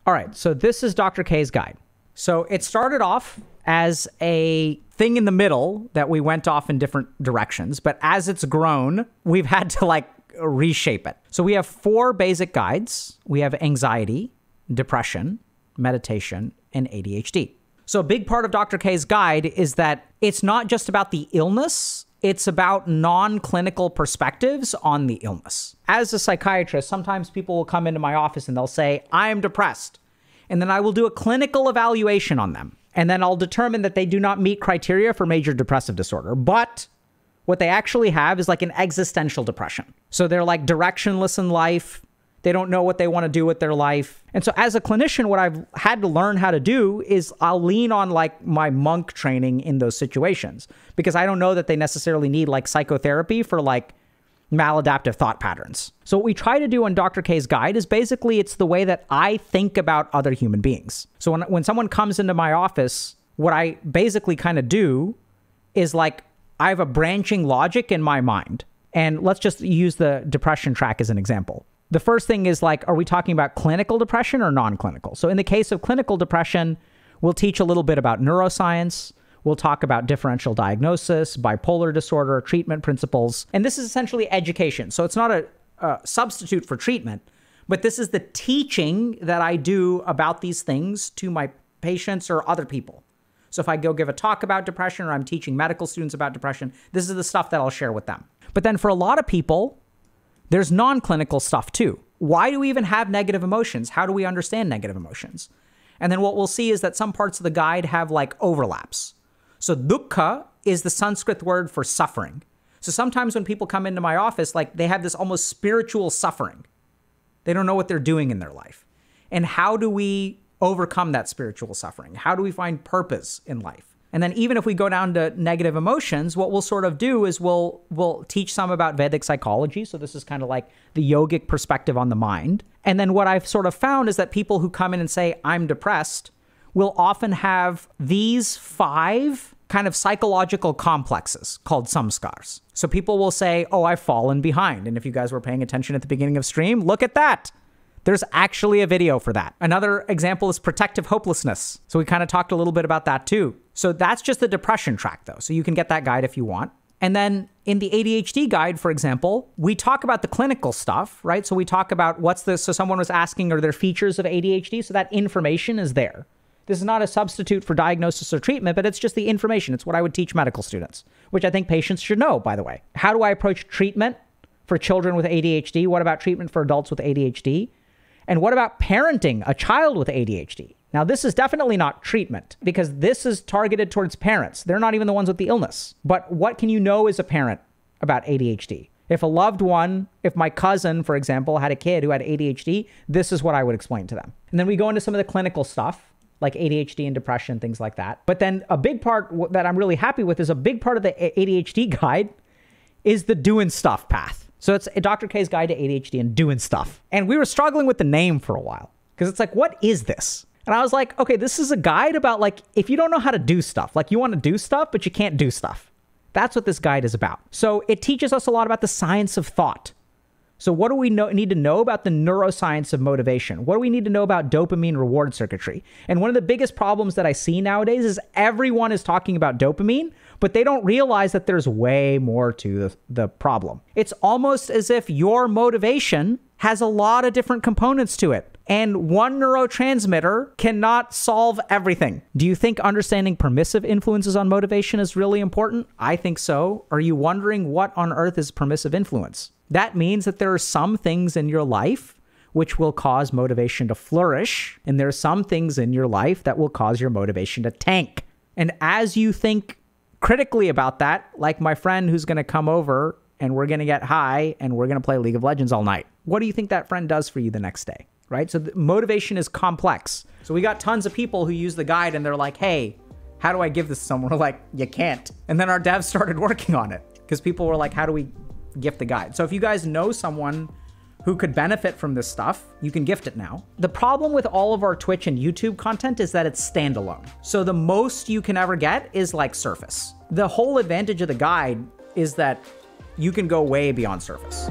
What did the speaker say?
All right, so this is Dr. K's guide. So it started off as a thing in the middle that we went off in different directions, but as it's grown, we've had to like reshape it. So we have 4 basic guides. We have anxiety, depression, meditation, and ADHD. So a big part of Dr. K's guide is that it's not just about the illness, it's about non-clinical perspectives on the illness. As a psychiatrist, sometimes people will come into my office and they'll say, I am depressed. And then I will do a clinical evaluation on them. And then I'll determine that they do not meet criteria for major depressive disorder. But what they actually have is like an existential depression. So they're like directionless in life. They don't know what they want to do with their life. And so as a clinician, what I've had to learn how to do is I'll lean on like my monk training in those situations, because I don't know that they necessarily need like psychotherapy for like maladaptive thought patterns. So what we try to do on Dr. K's guide is basically it's the way that I think about other human beings. So when someone comes into my office, what I basically kind of do is like I have a branching logic in my mind. And let's just use the depression track as an example. The first thing is like, are we talking about clinical depression or non-clinical? So in the case of clinical depression, we'll teach a little bit about neuroscience. We'll talk about differential diagnosis, bipolar disorder, treatment principles. And this is essentially education. So it's not a substitute for treatment, but this is the teaching that I do about these things to my patients or other people. So if I go give a talk about depression or I'm teaching medical students about depression, this is the stuff that I'll share with them. But then for a lot of people, there's non-clinical stuff too. Why do we even have negative emotions? How do we understand negative emotions? And then what we'll see is that some parts of the guide have like overlaps. So dukkha is the Sanskrit word for suffering. So sometimes when people come into my office, like they have this almost spiritual suffering. They don't know what they're doing in their life. And how do we overcome that spiritual suffering? How do we find purpose in life? And then even if we go down to negative emotions, what we'll sort of do is we'll teach some about Vedic psychology. So this is kind of like the yogic perspective on the mind. And then what I've sort of found is that people who come in and say, I'm depressed, will often have these 5 kind of psychological complexes called samskars. So people will say, oh, I've fallen behind. And if you guys were paying attention at the beginning of stream, look at that. There's actually a video for that. Another example is protective hopelessness. So we kind of talked a little bit about that too. So that's just the depression track though. So you can get that guide if you want. And then in the ADHD guide, for example, we talk about the clinical stuff, right? So we talk about so someone was asking, are there features of ADHD? So that information is there. This is not a substitute for diagnosis or treatment, but it's just the information. It's what I would teach medical students, which I think patients should know, by the way. How do I approach treatment for children with ADHD? What about treatment for adults with ADHD? And what about parenting a child with ADHD? Now, this is definitely not treatment because this is targeted towards parents. They're not even the ones with the illness. But what can you know as a parent about ADHD? If a loved one, if my cousin, for example, had a kid who had ADHD, this is what I would explain to them. And then we go into some of the clinical stuff, like ADHD and depression, things like that. But then a big part that I'm really happy with is a big part of the ADHD guide is the doing stuff path. So it's Dr. K's guide to ADHD and doing stuff. And we were struggling with the name for a while because it's like, what is this? And I was like, okay, this is a guide about like, if you don't know how to do stuff, like you want to do stuff, but you can't do stuff. That's what this guide is about. So it teaches us a lot about the science of thought. So what do we need to know about the neuroscience of motivation? What do we need to know about dopamine reward circuitry? And one of the biggest problems that I see nowadays is everyone is talking about dopamine, but they don't realize that there's way more to the problem. It's almost as if your motivation has a lot of different components to it. And one neurotransmitter cannot solve everything. Do you think understanding permissive influences on motivation is really important? I think so. Are you wondering what on earth is permissive influence? That means that there are some things in your life which will cause motivation to flourish, and there are some things in your life that will cause your motivation to tank. And as you think critically about that, like my friend who's going to come over and we're going to get high and we're going to play League of Legends all night, what do you think that friend does for you the next day? Right? So the motivation is complex. So we got tons of people who use the guide and they're like, hey, how do I give this to someone? We're like, you can't. And then our devs started working on it because people were like, how do we gift the guide? So if you guys know someone who could benefit from this stuff, you can gift it now. The problem with all of our Twitch and YouTube content is that it's standalone. So the most you can ever get is like surface. The whole advantage of the guide is that you can go way beyond surface.